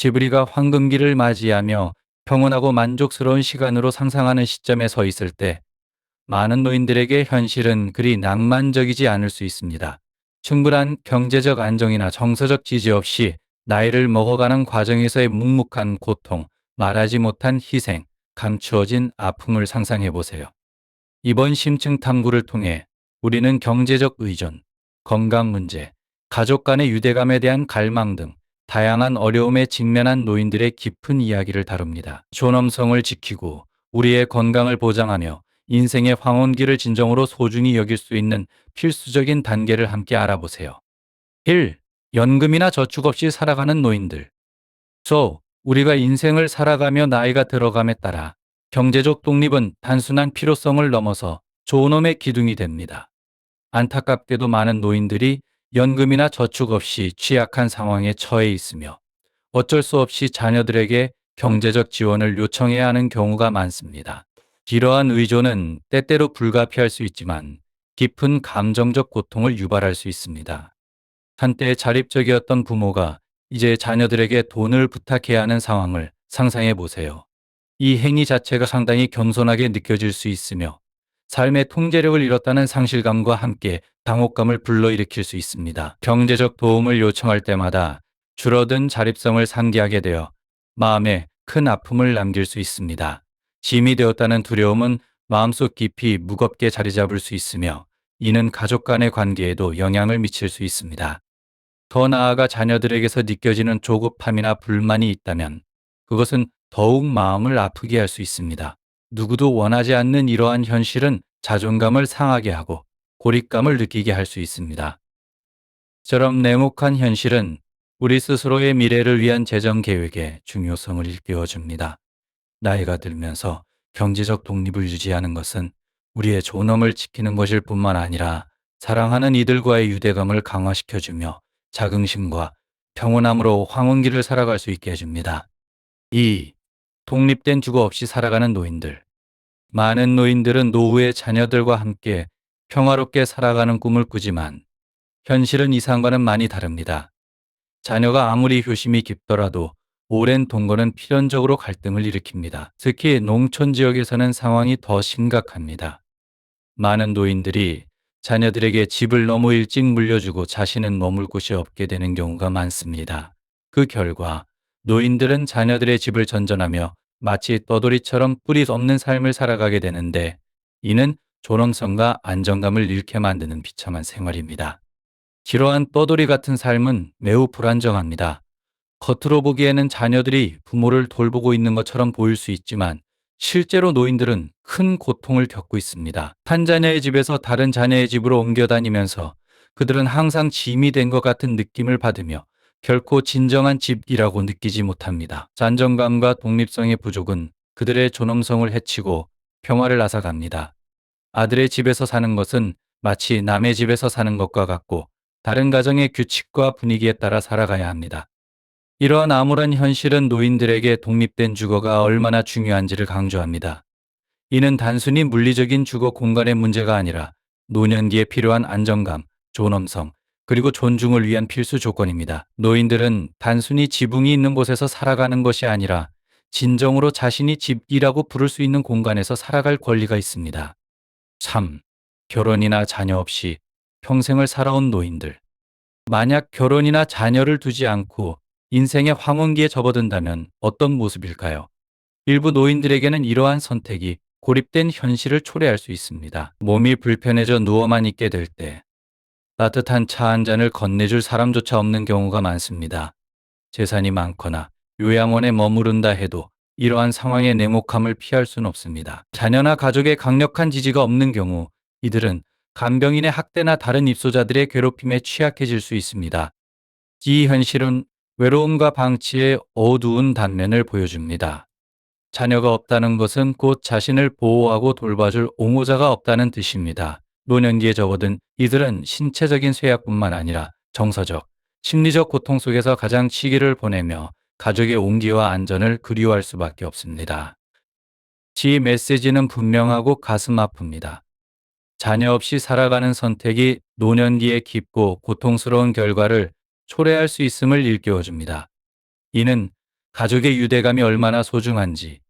지브리가 황금기를 맞이하며 평온하고 만족스러운 시간으로 상상하는 시점에 서 있을 때 많은 노인들에게 현실은 그리 낭만적이지 않을 수 있습니다. 충분한 경제적 안정이나 정서적 지지 없이 나이를 먹어가는 과정에서의 묵묵한 고통, 말하지 못한 희생, 감추어진 아픔을 상상해 보세요. 이번 심층 탐구를 통해 우리는 경제적 의존, 건강 문제, 가족 간의 유대감에 대한 갈망 등 다양한 어려움에 직면한 노인들의 깊은 이야기를 다룹니다. 존엄성을 지키고 우리의 건강을 보장하며 인생의 황혼기를 진정으로 소중히 여길 수 있는 필수적인 단계를 함께 알아보세요. 1. 연금이나 저축 없이 살아가는 노인들. 우리가 인생을 살아가며 나이가 들어감에 따라 경제적 독립은 단순한 필요성을 넘어서 존엄의 기둥이 됩니다. 안타깝게도 많은 노인들이 연금이나 저축 없이 취약한 상황에 처해 있으며 어쩔 수 없이 자녀들에게 경제적 지원을 요청해야 하는 경우가 많습니다. 이러한 의존은 때때로 불가피할 수 있지만 깊은 감정적 고통을 유발할 수 있습니다. 한때 자립적이었던 부모가 이제 자녀들에게 돈을 부탁해야 하는 상황을 상상해 보세요. 이 행위 자체가 상당히 겸손하게 느껴질 수 있으며 삶의 통제력을 잃었다는 상실감과 함께 당혹감을 불러일으킬 수 있습니다. 경제적 도움을 요청할 때마다 줄어든 자립성을 상기하게 되어 마음에 큰 아픔을 남길 수 있습니다. 짐이 되었다는 두려움은 마음속 깊이 무겁게 자리 잡을 수 있으며 이는 가족 간의 관계에도 영향을 미칠 수 있습니다. 더 나아가 자녀들에게서 느껴지는 조급함이나 불만이 있다면 그것은 더욱 마음을 아프게 할 수 있습니다. 누구도 원하지 않는 이러한 현실은 자존감을 상하게 하고 고립감을 느끼게 할 수 있습니다. 저런 냉혹한 현실은 우리 스스로의 미래를 위한 재정 계획의 중요성을 일깨워 줍니다. 나이가 들면서 경제적 독립을 유지하는 것은 우리의 존엄을 지키는 것일 뿐만 아니라 사랑하는 이들과의 유대감을 강화시켜주며 자긍심과 평온함으로 황혼기를 살아갈 수 있게 해줍니다. 2. 독립된 주거 없이 살아가는 노인들. 많은 노인들은 노후의 자녀들과 함께 평화롭게 살아가는 꿈을 꾸지만 현실은 이상과는 많이 다릅니다. 자녀가 아무리 효심이 깊더라도 오랜 동거는 필연적으로 갈등을 일으킵니다. 특히 농촌 지역에서는 상황이 더 심각합니다. 많은 노인들이 자녀들에게 집을 너무 일찍 물려주고 자신은 머물 곳이 없게 되는 경우가 많습니다. 그 결과 노인들은 자녀들의 집을 전전하며 마치 떠돌이처럼 뿌리 없는 삶을 살아가게 되는데 이는 존엄성과 안정감을 잃게 만드는 비참한 생활입니다. 이러한 떠돌이 같은 삶은 매우 불안정합니다. 겉으로 보기에는 자녀들이 부모를 돌보고 있는 것처럼 보일 수 있지만 실제로 노인들은 큰 고통을 겪고 있습니다. 한 자녀의 집에서 다른 자녀의 집으로 옮겨 다니면서 그들은 항상 짐이 된 것 같은 느낌을 받으며 결코 진정한 집이라고 느끼지 못합니다. 안정감과 독립성의 부족은 그들의 존엄성을 해치고 평화를 앗아갑니다. 아들의 집에서 사는 것은 마치 남의 집에서 사는 것과 같고 다른 가정의 규칙과 분위기에 따라 살아가야 합니다. 이러한 암울한 현실은 노인들에게 독립된 주거가 얼마나 중요한지를 강조합니다. 이는 단순히 물리적인 주거 공간의 문제가 아니라 노년기에 필요한 안정감, 존엄성, 그리고 존중을 위한 필수 조건입니다. 노인들은 단순히 지붕이 있는 곳에서 살아가는 것이 아니라 진정으로 자신이 집이라고 부를 수 있는 공간에서 살아갈 권리가 있습니다. 3. 결혼이나 자녀 없이 평생을 살아온 노인들. 만약 결혼이나 자녀를 두지 않고 인생의 황혼기에 접어든다면 어떤 모습일까요? 일부 노인들에게는 이러한 선택이 고립된 현실을 초래할 수 있습니다. 몸이 불편해져 누워만 있게 될 때 따뜻한 차 한 잔을 건네줄 사람조차 없는 경우가 많습니다. 재산이 많거나 요양원에 머무른다 해도 이러한 상황의 냉혹함을 피할 수는 없습니다. 자녀나 가족의 강력한 지지가 없는 경우 이들은 간병인의 학대나 다른 입소자들의 괴롭힘에 취약해질 수 있습니다. 이 현실은 외로움과 방치의 어두운 단면을 보여줍니다. 자녀가 없다는 것은 곧 자신을 보호하고 돌봐줄 옹호자가 없다는 뜻입니다. 노년기에 접어든 이들은 신체적인 쇠약뿐만 아니라 정서적, 심리적 고통 속에서 가장 시기를 보내며 가족의 온기와 안전을 그리워할 수밖에 없습니다. 지 메시지는 분명하고 가슴 아픕니다. 자녀 없이 살아가는 선택이 노년기에 깊고 고통스러운 결과를 초래할 수 있음을 일깨워줍니다. 이는 가족의 유대감이 얼마나 소중한지,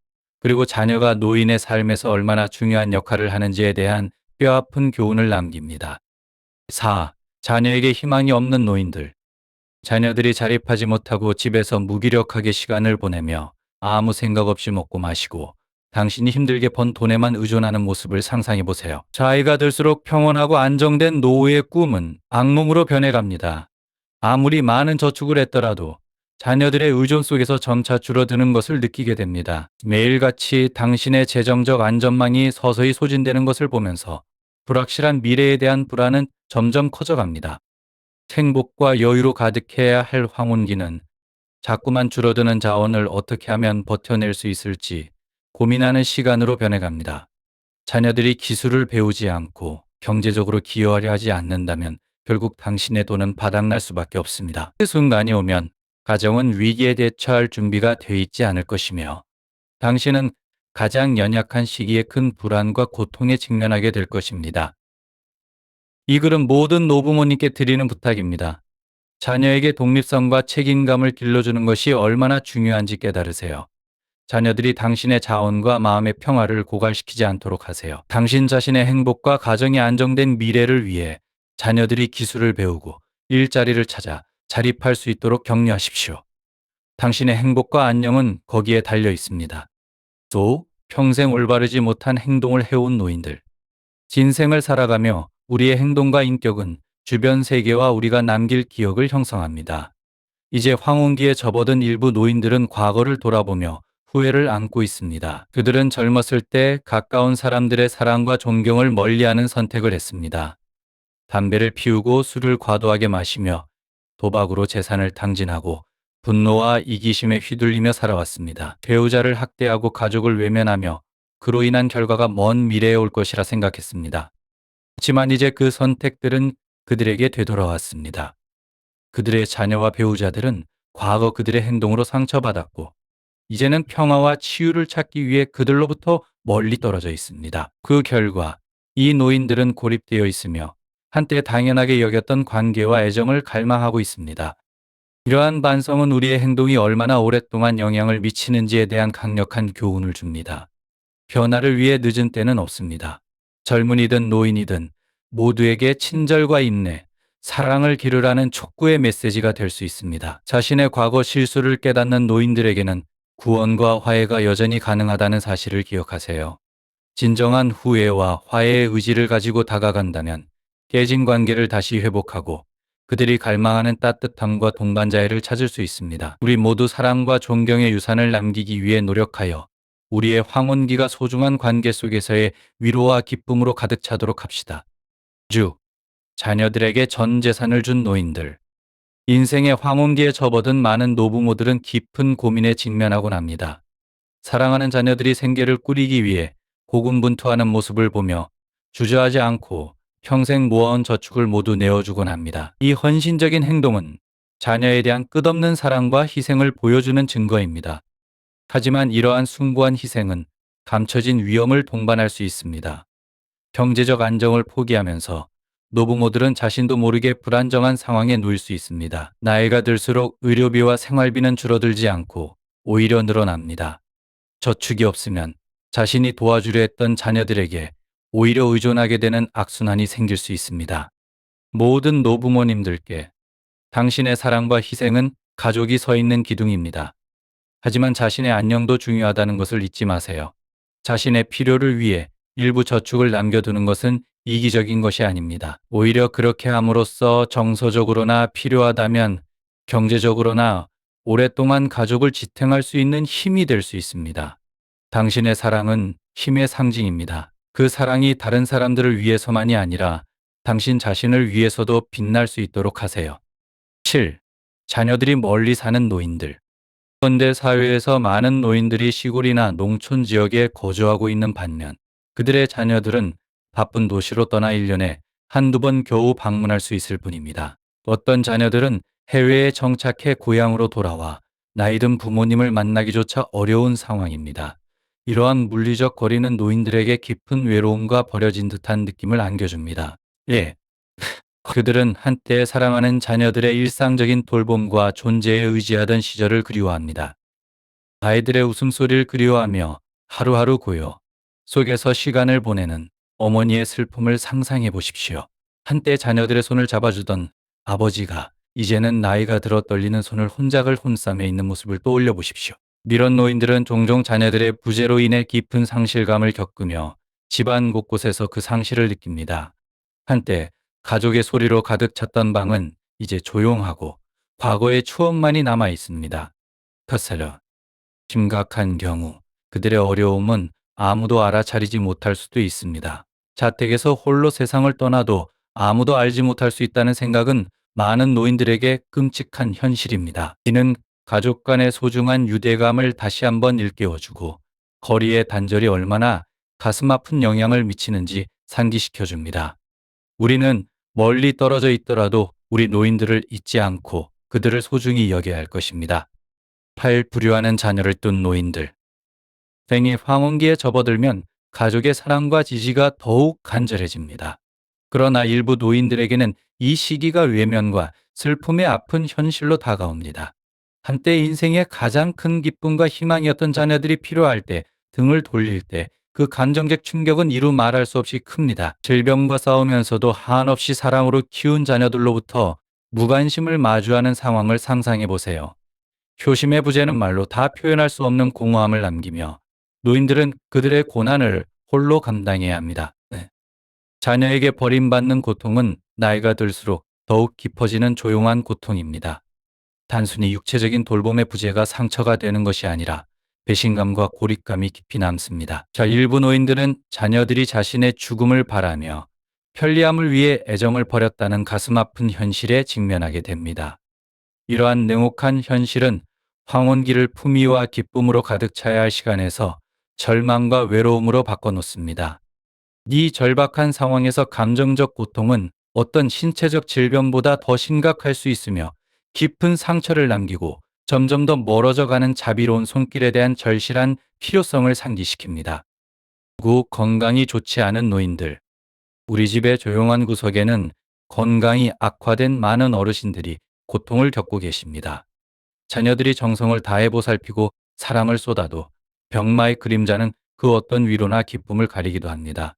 그리고 자녀가 노인의 삶에서 얼마나 중요한 역할을 하는지에 대한 뼈아픈 교훈을 남깁니다. 4. 자녀에게 희망이 없는 노인들. 자녀들이 자립하지 못하고 집에서 무기력하게 시간을 보내며 아무 생각 없이 먹고 마시고 당신이 힘들게 번 돈에만 의존하는 모습을 상상해 보세요. 나이가 들수록 평온하고 안정된 노후의 꿈은 악몽으로 변해갑니다. 아무리 많은 저축을 했더라도 자녀들의 의존 속에서 점차 줄어드는 것을 느끼게 됩니다. 매일같이 당신의 재정적 안전망이 서서히 소진되는 것을 보면서 불확실한 미래에 대한 불안은 점점 커져갑니다. 행복과 여유로 가득해야 할 황혼기는 자꾸만 줄어드는 자원을 어떻게 하면 버텨낼 수 있을지 고민하는 시간으로 변해갑니다. 자녀들이 기술을 배우지 않고 경제적으로 기여하려 하지 않는다면 결국 당신의 돈은 바닥날 수밖에 없습니다. 그 순간이 오면 가정은 위기에 대처할 준비가 돼 있지 않을 것이며 당신은 가장 연약한 시기에 큰 불안과 고통에 직면하게 될 것입니다. 이 글은 모든 노부모님께 드리는 부탁입니다. 자녀에게 독립성과 책임감을 길러주는 것이 얼마나 중요한지 깨달으세요. 자녀들이 당신의 자원과 마음의 평화를 고갈시키지 않도록 하세요. 당신 자신의 행복과 가정이 안정된 미래를 위해 자녀들이 기술을 배우고 일자리를 찾아 자립할 수 있도록 격려하십시오. 당신의 행복과 안녕은 거기에 달려 있습니다. 또 평생 올바르지 못한 행동을 해온 노인들. 진생을 살아가며 우리의 행동과 인격은 주변 세계와 우리가 남길 기억을 형성합니다. 이제 황혼기에 접어든 일부 노인들은 과거를 돌아보며 후회를 안고 있습니다. 그들은 젊었을 때 가까운 사람들의 사랑과 존경을 멀리하는 선택을 했습니다. 담배를 피우고 술을 과도하게 마시며 도박으로 재산을 탕진하고 분노와 이기심에 휘둘리며 살아왔습니다. 배우자를 학대하고 가족을 외면하며 그로 인한 결과가 먼 미래에 올 것이라 생각했습니다. 하지만 이제 그 선택들은 그들에게 되돌아왔습니다. 그들의 자녀와 배우자들은 과거 그들의 행동으로 상처받았고 이제는 평화와 치유를 찾기 위해 그들로부터 멀리 떨어져 있습니다. 그 결과 이 노인들은 고립되어 있으며 한때 당연하게 여겼던 관계와 애정을 갈망하고 있습니다. 이러한 반성은 우리의 행동이 얼마나 오랫동안 영향을 미치는지에 대한 강력한 교훈을 줍니다. 변화를 위해 늦은 때는 없습니다. 젊은이든 노인이든 모두에게 친절과 인내, 사랑을 기르라는 촉구의 메시지가 될 수 있습니다. 자신의 과거 실수를 깨닫는 노인들에게는 구원과 화해가 여전히 가능하다는 사실을 기억하세요. 진정한 후회와 화해의 의지를 가지고 다가간다면 깨진 관계를 다시 회복하고 그들이 갈망하는 따뜻함과 동반자애를 찾을 수 있습니다. 우리 모두 사랑과 존경의 유산을 남기기 위해 노력하여 우리의 황혼기가 소중한 관계 속에서의 위로와 기쁨으로 가득 차도록 합시다. 자녀들에게 전 재산을 준 노인들. 인생의 황혼기에 접어든 많은 노부모들은 깊은 고민에 직면하곤 합니다. 사랑하는 자녀들이 생계를 꾸리기 위해 고군분투하는 모습을 보며 주저하지 않고 평생 모아온 저축을 모두 내어주곤 합니다. 이 헌신적인 행동은 자녀에 대한 끝없는 사랑과 희생을 보여주는 증거입니다. 하지만 이러한 숭고한 희생은 감춰진 위험을 동반할 수 있습니다. 경제적 안정을 포기하면서 노부모들은 자신도 모르게 불안정한 상황에 놓일 수 있습니다. 나이가 들수록 의료비와 생활비는 줄어들지 않고 오히려 늘어납니다. 저축이 없으면 자신이 도와주려 했던 자녀들에게 오히려 의존하게 되는 악순환이 생길 수 있습니다. 모든 노부모님들께 당신의 사랑과 희생은 가족이 서 있는 기둥입니다. 하지만 자신의 안녕도 중요하다는 것을 잊지 마세요. 자신의 필요를 위해 일부 저축을 남겨두는 것은 이기적인 것이 아닙니다. 오히려 그렇게 함으로써 정서적으로나 필요하다면 경제적으로나 오랫동안 가족을 지탱할 수 있는 힘이 될 수 있습니다. 당신의 사랑은 힘의 상징입니다. 그 사랑이 다른 사람들을 위해서만이 아니라 당신 자신을 위해서도 빛날 수 있도록 하세요. 7. 자녀들이 멀리 사는 노인들. 현대 사회에서 많은 노인들이 시골이나 농촌 지역에 거주하고 있는 반면 그들의 자녀들은 바쁜 도시로 떠나 1년에 한두 번 겨우 방문할 수 있을 뿐입니다. 어떤 자녀들은 해외에 정착해 고향으로 돌아와 나이든 부모님을 만나기조차 어려운 상황입니다. 이러한 물리적 거리는 노인들에게 깊은 외로움과 버려진 듯한 느낌을 안겨줍니다. 그들은 한때 사랑하는 자녀들의 일상적인 돌봄과 존재에 의지하던 시절을 그리워합니다. 아이들의 웃음소리를 그리워하며 하루하루 고요 속에서 시간을 보내는 어머니의 슬픔을 상상해 보십시오. 한때 자녀들의 손을 잡아주던 아버지가 이제는 나이가 들어 떨리는 손을 혼자글 혼싸며 있는 모습을 떠올려 보십시오. 이런 노인들은 종종 자녀들의 부재로 인해 깊은 상실감을 겪으며 집안 곳곳에서 그 상실을 느낍니다. 한때 가족의 소리로 가득 찼던 방은 이제 조용하고 과거의 추억만이 남아 있습니다. 컷셀러 심각한 경우 그들의 어려움은 아무도 알아차리지 못할 수도 있습니다. 자택에서 홀로 세상을 떠나도 아무도 알지 못할 수 있다는 생각은 많은 노인들에게 끔찍한 현실입니다. 이는 가족 간의 소중한 유대감을 다시 한번 일깨워주고 거리의 단절이 얼마나 가슴 아픈 영향을 미치는지 상기시켜줍니다. 우리는 멀리 떨어져 있더라도 우리 노인들을 잊지 않고 그들을 소중히 여겨야 할 것입니다. 팔불효하는 자녀를 둔 노인들. 생이 황혼기에 접어들면 가족의 사랑과 지지가 더욱 간절해집니다. 그러나 일부 노인들에게는 이 시기가 외면과 슬픔의 아픈 현실로 다가옵니다. 한때 인생의 가장 큰 기쁨과 희망이었던 자녀들이 필요할 때 등을 돌릴 때 그 감정적 충격은 이루 말할 수 없이 큽니다. 질병과 싸우면서도 한없이 사랑으로 키운 자녀들로부터 무관심을 마주하는 상황을 상상해 보세요. 효심의 부재는 말로 다 표현할 수 없는 공허함을 남기며 노인들은 그들의 고난을 홀로 감당해야 합니다. 자녀에게 버림받는 고통은 나이가 들수록 더욱 깊어지는 조용한 고통입니다. 단순히 육체적인 돌봄의 부재가 상처가 되는 것이 아니라 배신감과 고립감이 깊이 남습니다. 일부 노인들은 자녀들이 자신의 죽음을 바라며 편리함을 위해 애정을 버렸다는 가슴 아픈 현실에 직면하게 됩니다. 이러한 냉혹한 현실은 황혼기를 품위와 기쁨으로 가득 차야 할 시간에서 절망과 외로움으로 바꿔놓습니다. 이 절박한 상황에서 감정적 고통은 어떤 신체적 질병보다 더 심각할 수 있으며 깊은 상처를 남기고 점점 더 멀어져 가는 자비로운 손길에 대한 절실한 필요성을 상기시킵니다. 건강이 좋지 않은 노인들. 우리 집의 조용한 구석에는 건강이 악화된 많은 어르신들이 고통을 겪고 계십니다. 자녀들이 정성을 다해 보살피고 사랑을 쏟아도 병마의 그림자는 그 어떤 위로나 기쁨을 가리기도 합니다.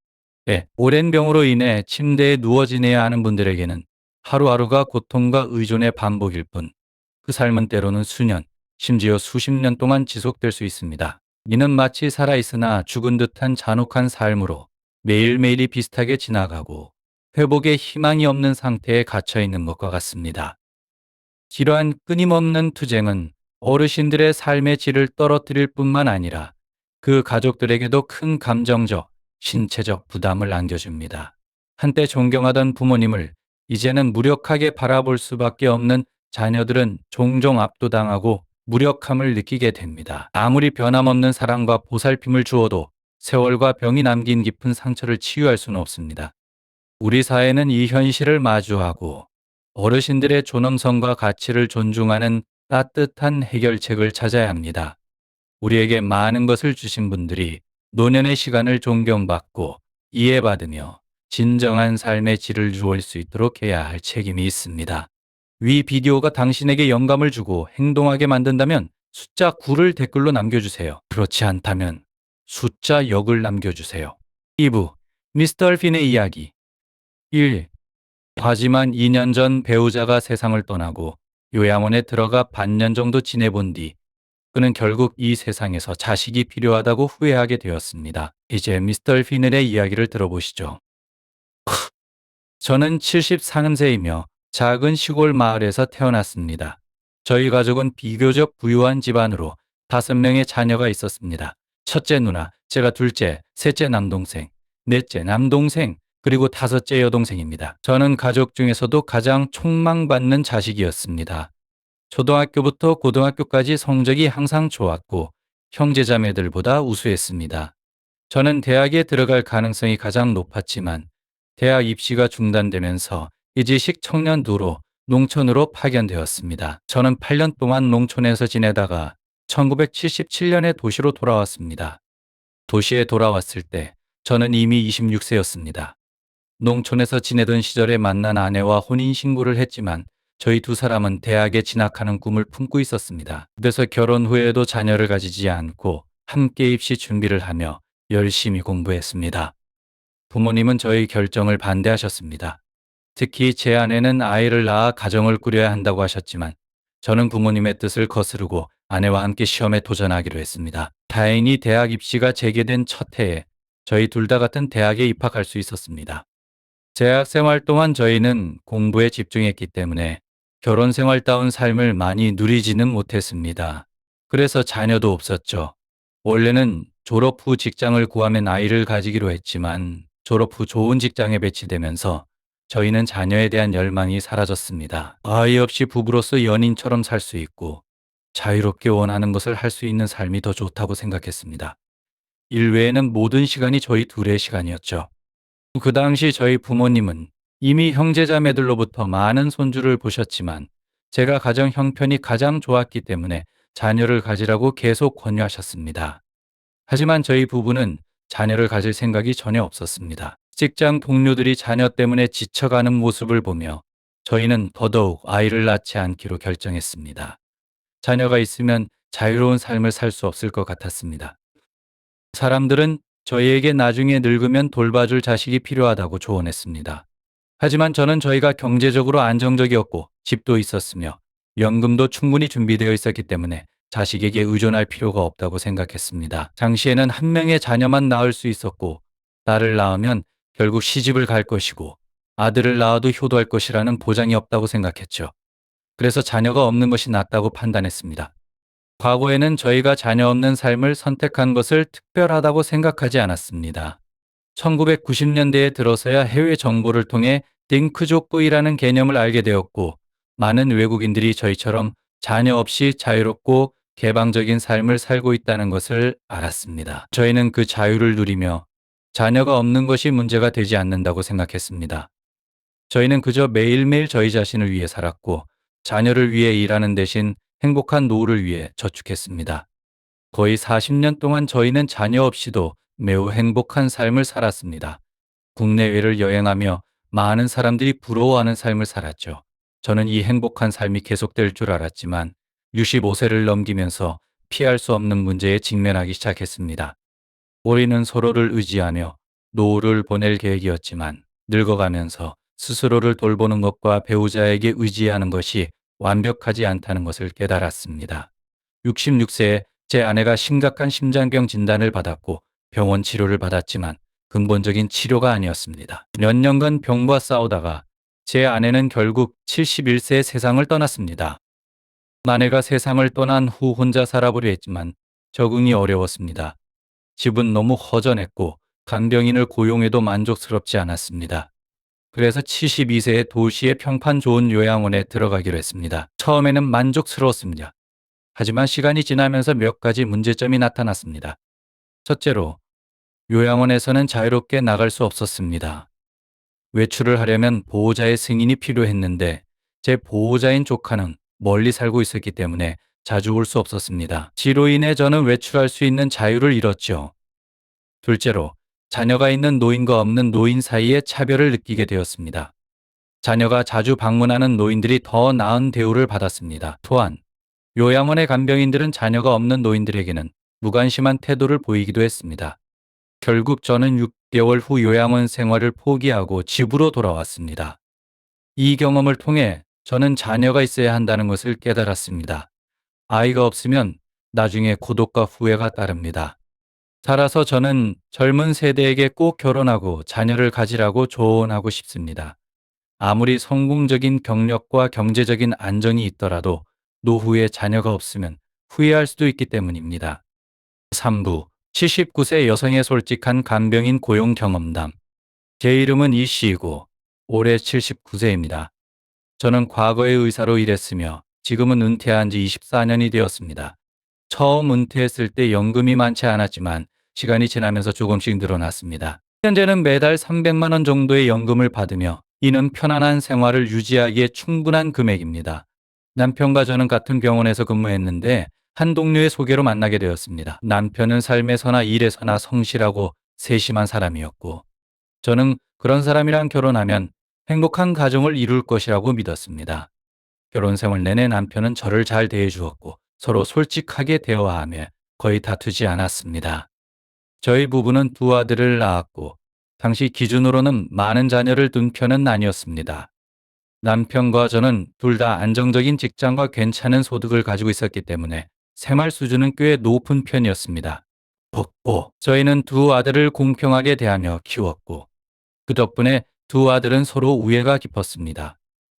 오랜 병으로 인해 침대에 누워 지내야 하는 분들에게는 하루하루가 고통과 의존의 반복일 뿐 그 삶은 때로는 수년, 심지어 수십 년 동안 지속될 수 있습니다. 이는 마치 살아있으나 죽은 듯한 잔혹한 삶으로 매일매일이 비슷하게 지나가고 회복의 희망이 없는 상태에 갇혀 있는 것과 같습니다. 이러한 끊임없는 투쟁은 어르신들의 삶의 질을 떨어뜨릴 뿐만 아니라 그 가족들에게도 큰 감정적, 신체적 부담을 안겨줍니다. 한때 존경하던 부모님을 이제는 무력하게 바라볼 수밖에 없는 자녀들은 종종 압도당하고 무력함을 느끼게 됩니다. 아무리 변함없는 사랑과 보살핌을 주어도 세월과 병이 남긴 깊은 상처를 치유할 수는 없습니다. 우리 사회는 이 현실을 마주하고 어르신들의 존엄성과 가치를 존중하는 따뜻한 해결책을 찾아야 합니다. 우리에게 많은 것을 주신 분들이 노년의 시간을 존경받고 이해받으며 진정한 삶의 질을 주올 수 있도록 해야 할 책임이 있습니다. 위 비디오가 당신에게 영감을 주고 행동하게 만든다면 숫자 9를 댓글로 남겨주세요. 그렇지 않다면 숫자 0을 남겨주세요. 2부 미스터 알핀의 이야기 1. 하지만 2년 전 배우자가 세상을 떠나고 요양원에 들어가 반년 정도 지내본 뒤 그는 결국 이 세상에서 자식이 필요하다고 후회하게 되었습니다. 이제 미스터 알핀의 이야기를 들어보시죠. 저는 74세이며 작은 시골 마을에서 태어났습니다. 저희 가족은 비교적 부유한 집안으로 5명의 자녀가 있었습니다. 첫째 누나, 제가 둘째, 셋째 남동생, 넷째 남동생, 그리고 5째 여동생입니다. 저는 가족 중에서도 가장 촉망받는 자식이었습니다. 초등학교부터 고등학교까지 성적이 항상 좋았고 형제자매들보다 우수했습니다. 저는 대학에 들어갈 가능성이 가장 높았지만 대학 입시가 중단되면서 이지식 청년도로 농촌으로 파견되었습니다. 저는 8년 동안 농촌에서 지내다가 1977년에 도시로 돌아왔습니다. 도시에 돌아왔을 때 저는 이미 26세였습니다. 농촌에서 지내던 시절에 만난 아내와 혼인신고를 했지만 저희 두 사람은 대학에 진학하는 꿈을 품고 있었습니다. 그래서 결혼 후에도 자녀를 가지지 않고 함께 입시 준비를 하며 열심히 공부했습니다. 부모님은 저희 결정을 반대하셨습니다. 특히 제 아내는 아이를 낳아 가정을 꾸려야 한다고 하셨지만 저는 부모님의 뜻을 거스르고 아내와 함께 시험에 도전하기로 했습니다. 다행히 대학 입시가 재개된 첫 해에 저희 둘 다 같은 대학에 입학할 수 있었습니다. 재학 생활 동안 저희는 공부에 집중했기 때문에 결혼 생활다운 삶을 많이 누리지는 못했습니다. 그래서 자녀도 없었죠. 원래는 졸업 후 직장을 구하면 아이를 가지기로 했지만 졸업 후 좋은 직장에 배치되면서 저희는 자녀에 대한 열망이 사라졌습니다. 아이 없이 부부로서 연인처럼 살 수 있고 자유롭게 원하는 것을 할 수 있는 삶이 더 좋다고 생각했습니다. 일 외에는 모든 시간이 저희 둘의 시간이었죠. 그 당시 저희 부모님은 이미 형제자매들로부터 많은 손주를 보셨지만 제가 가정 형편이 가장 좋았기 때문에 자녀를 가지라고 계속 권유하셨습니다. 하지만 저희 부부는 자녀를 가질 생각이 전혀 없었습니다. 직장 동료들이 자녀 때문에 지쳐가는 모습을 보며 저희는 더더욱 아이를 낳지 않기로 결정했습니다. 자녀가 있으면 자유로운 삶을 살 수 없을 것 같았습니다. 사람들은 저희에게 나중에 늙으면 돌봐줄 자식이 필요하다고 조언했습니다. 하지만 저는 저희가 경제적으로 안정적이었고 집도 있었으며 연금도 충분히 준비되어 있었기 때문에 자식에게 의존할 필요가 없다고 생각했습니다. 당시에는 한 명의 자녀만 낳을 수 있었고 딸을 낳으면 결국 시집을 갈 것이고 아들을 낳아도 효도할 것이라는 보장이 없다고 생각했죠. 그래서 자녀가 없는 것이 낫다고 판단했습니다. 과거에는 저희가 자녀 없는 삶을 선택한 것을 특별하다고 생각하지 않았습니다. 1990년대에 들어서야 해외 정보를 통해 딩크족보이라는 개념을 알게 되었고 많은 외국인들이 저희처럼 자녀 없이 자유롭고 개방적인 삶을 살고 있다는 것을 알았습니다. 저희는 그 자유를 누리며 자녀가 없는 것이 문제가 되지 않는다고 생각했습니다. 저희는 그저 매일매일 저희 자신을 위해 살았고 자녀를 위해 일하는 대신 행복한 노후를 위해 저축했습니다. 거의 40년 동안 저희는 자녀 없이도 매우 행복한 삶을 살았습니다. 국내외를 여행하며 많은 사람들이 부러워하는 삶을 살았죠. 저는 이 행복한 삶이 계속될 줄 알았지만 65세를 넘기면서 피할 수 없는 문제에 직면하기 시작했습니다. 우리는 서로를 의지하며 노후를 보낼 계획이었지만 늙어가면서 스스로를 돌보는 것과 배우자에게 의지하는 것이 완벽하지 않다는 것을 깨달았습니다. 66세에 제 아내가 심각한 심장병 진단을 받았고 병원 치료를 받았지만 근본적인 치료가 아니었습니다. 몇 년간 병과 싸우다가 제 아내는 결국 71세에 세상을 떠났습니다. 아내가 세상을 떠난 후 혼자 살아보려 했지만 적응이 어려웠습니다. 집은 너무 허전했고 간병인을 고용해도 만족스럽지 않았습니다. 그래서 72세에 도시의 평판 좋은 요양원에 들어가기로 했습니다. 처음에는 만족스러웠습니다. 하지만 시간이 지나면서 몇 가지 문제점이 나타났습니다. 첫째로, 요양원에서는 자유롭게 나갈 수 없었습니다. 외출을 하려면 보호자의 승인이 필요했는데 제 보호자인 조카는 멀리 살고 있었기 때문에 자주 올 수 없었습니다. 지로 인해 저는 외출할 수 있는 자유를 잃었죠. 둘째로, 자녀가 있는 노인과 없는 노인 사이에 차별을 느끼게 되었습니다. 자녀가 자주 방문하는 노인들이 더 나은 대우를 받았습니다. 또한 요양원의 간병인들은 자녀가 없는 노인들에게는 무관심한 태도를 보이기도 했습니다. 결국 저는 6개월 후 요양원 생활을 포기하고 집으로 돌아왔습니다. 이 경험을 통해 저는 자녀가 있어야 한다는 것을 깨달았습니다. 아이가 없으면 나중에 고독과 후회가 따릅니다. 따라서 저는 젊은 세대에게 꼭 결혼하고 자녀를 가지라고 조언하고 싶습니다. 아무리 성공적인 경력과 경제적인 안정이 있더라도 노후에 자녀가 없으면 후회할 수도 있기 때문입니다. 3부 79세 여성의 솔직한 간병인 고용 경험담. 제 이름은 이씨이고 올해 79세입니다. 저는 과거에 의사로 일했으며 지금은 은퇴한 지 24년이 되었습니다. 처음 은퇴했을 때 연금이 많지 않았지만 시간이 지나면서 조금씩 늘어났습니다. 현재는 매달 300만 원 정도의 연금을 받으며 이는 편안한 생활을 유지하기에 충분한 금액입니다. 남편과 저는 같은 병원에서 근무했는데 한 동료의 소개로 만나게 되었습니다. 남편은 삶에서나 일에서나 성실하고 세심한 사람이었고 저는 그런 사람이랑 결혼하면 행복한 가정을 이룰 것이라고 믿었습니다. 결혼 생활 내내 남편은 저를 잘 대해주었고 서로 솔직하게 대화하며 거의 다투지 않았습니다. 저희 부부는 두 아들을 낳았고 당시 기준으로는 많은 자녀를 둔 편은 아니었습니다. 남편과 저는 둘 다 안정적인 직장과 괜찮은 소득을 가지고 있었기 때문에 생활 수준은 꽤 높은 편이었습니다. 저희는 두 아들을 공평하게 대하며 키웠고 그 덕분에 두 아들은 서로 우애가 깊었습니다.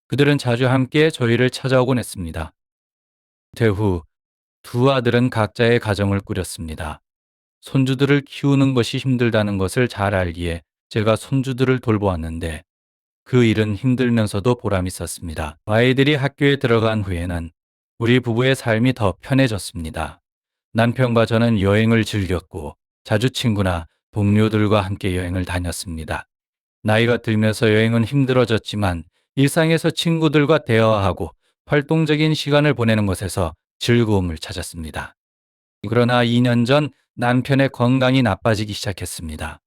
그들은 자주 함께 저희를 찾아오곤 했습니다. 대후 두 아들은 각자의 가정을 꾸렸습니다. 손주들을 키우는 것이 힘들다는 것을 잘 알기에 제가 손주들을 돌보았는데 그 일은 힘들면서도 보람 있었습니다. 아이들이 학교에 들어간 후에는 우리 부부의 삶이 더 편해졌습니다. 남편과 저는 여행을 즐겼고 자주 친구나 동료들과 함께 여행을 다녔습니다. 나이가 들면서 여행은 힘들어졌지만 일상에서 친구들과 대화하고 활동적인 시간을 보내는 것에서 즐거움을 찾았습니다. 그러나 2년 전 남편의 건강이 나빠지기 시작했습니다.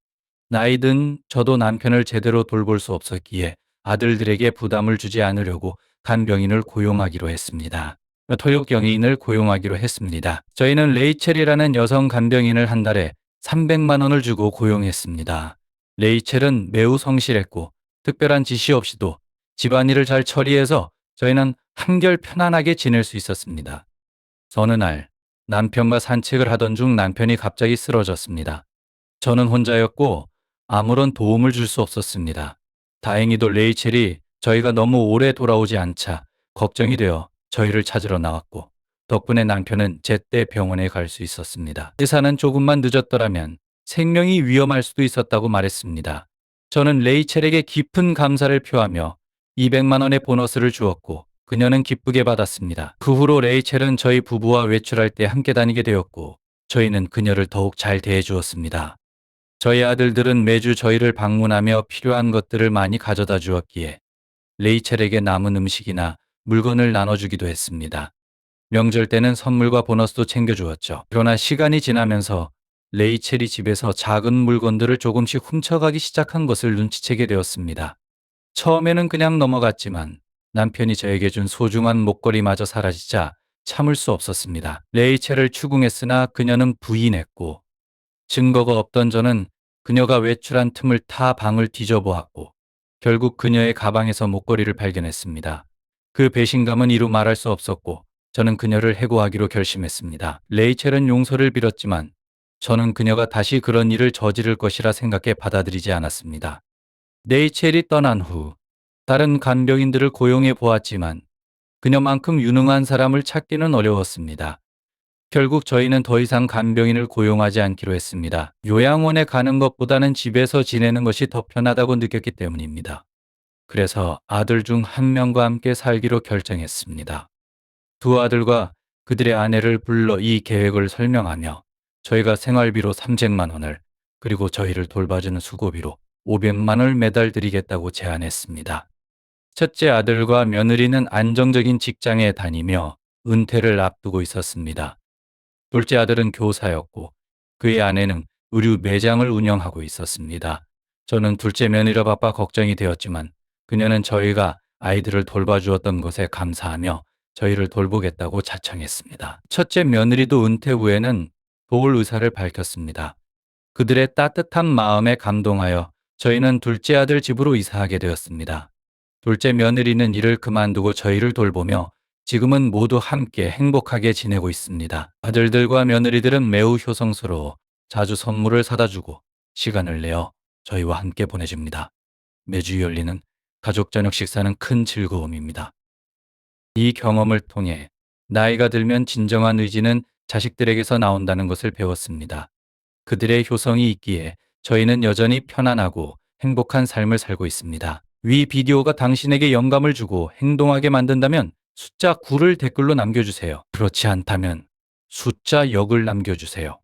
나이 든 저도 남편을 제대로 돌볼 수 없었기에 아들들에게 부담을 주지 않으려고 간병인을 고용하기로 했습니다. 토육경위인을 고용하기로 했습니다. 저희는 레이첼이라는 여성 간병인을 한 달에 300만 원을 주고 고용했습니다. 레이첼은 매우 성실했고 특별한 지시 없이도 집안일을 잘 처리해서 저희는 한결 편안하게 지낼 수 있었습니다. 어느 날 남편과 산책을 하던 중 남편이 갑자기 쓰러졌습니다. 저는 혼자였고 아무런 도움을 줄 수 없었습니다. 다행히도 레이첼이 저희가 너무 오래 돌아오지 않자 걱정이 되어 저희를 찾으러 나왔고 덕분에 남편은 제때 병원에 갈 수 있었습니다. 의사는 조금만 늦었더라면 생명이 위험할 수도 있었다고 말했습니다. 저는 레이첼에게 깊은 감사를 표하며 200만 원의 보너스를 주었고 그녀는 기쁘게 받았습니다. 그 후로 레이첼은 저희 부부와 외출할 때 함께 다니게 되었고 저희는 그녀를 더욱 잘 대해주었습니다. 저희 아들들은 매주 저희를 방문하며 필요한 것들을 많이 가져다 주었기에 레이첼에게 남은 음식이나 물건을 나눠주기도 했습니다. 명절 때는 선물과 보너스도 챙겨주었죠. 그러나 시간이 지나면서 레이첼이 집에서 작은 물건들을 조금씩 훔쳐가기 시작한 것을 눈치채게 되었습니다. 처음에는 그냥 넘어갔지만 남편이 저에게 준 소중한 목걸이마저 사라지자 참을 수 없었습니다. 레이첼을 추궁했으나 그녀는 부인했고 증거가 없던 저는 그녀가 외출한 틈을 타 방을 뒤져보았고 결국 그녀의 가방에서 목걸이를 발견했습니다. 그 배신감은 이루 말할 수 없었고 저는 그녀를 해고하기로 결심했습니다. 레이첼은 용서를 빌었지만 저는 그녀가 다시 그런 일을 저지를 것이라 생각해 받아들이지 않았습니다. 레이첼이 떠난 후 다른 간병인들을 고용해 보았지만 그녀만큼 유능한 사람을 찾기는 어려웠습니다. 결국 저희는 더 이상 간병인을 고용하지 않기로 했습니다. 요양원에 가는 것보다는 집에서 지내는 것이 더 편하다고 느꼈기 때문입니다. 그래서 아들 중 한 명과 함께 살기로 결정했습니다. 두 아들과 그들의 아내를 불러 이 계획을 설명하며 저희가 생활비로 300만 원을 그리고 저희를 돌봐주는 수고비로 500만 원을 매달 드리겠다고 제안했습니다. 첫째 아들과 며느리는 안정적인 직장에 다니며 은퇴를 앞두고 있었습니다. 둘째 아들은 교사였고 그의 아내는 의류 매장을 운영하고 있었습니다. 저는 둘째 며느리라 바빠 걱정이 되었지만 그녀는 저희가 아이들을 돌봐주었던 것에 감사하며 저희를 돌보겠다고 자청했습니다. 첫째 며느리도 은퇴 후에는 도울 의사를 밝혔습니다. 그들의 따뜻한 마음에 감동하여 저희는 둘째 아들 집으로 이사하게 되었습니다. 둘째 며느리는 일을 그만두고 저희를 돌보며 지금은 모두 함께 행복하게 지내고 있습니다. 아들들과 며느리들은 매우 효성스러워 자주 선물을 사다 주고 시간을 내어 저희와 함께 보내줍니다. 매주 열리는 가족 저녁 식사는 큰 즐거움입니다. 이 경험을 통해 나이가 들면 진정한 의지는 자식들에게서 나온다는 것을 배웠습니다. 그들의 효성이 있기에 저희는 여전히 편안하고 행복한 삶을 살고 있습니다. 위 비디오가 당신에게 영감을 주고 행동하게 만든다면 숫자 9를 댓글로 남겨주세요. 그렇지 않다면 숫자 0을 남겨주세요.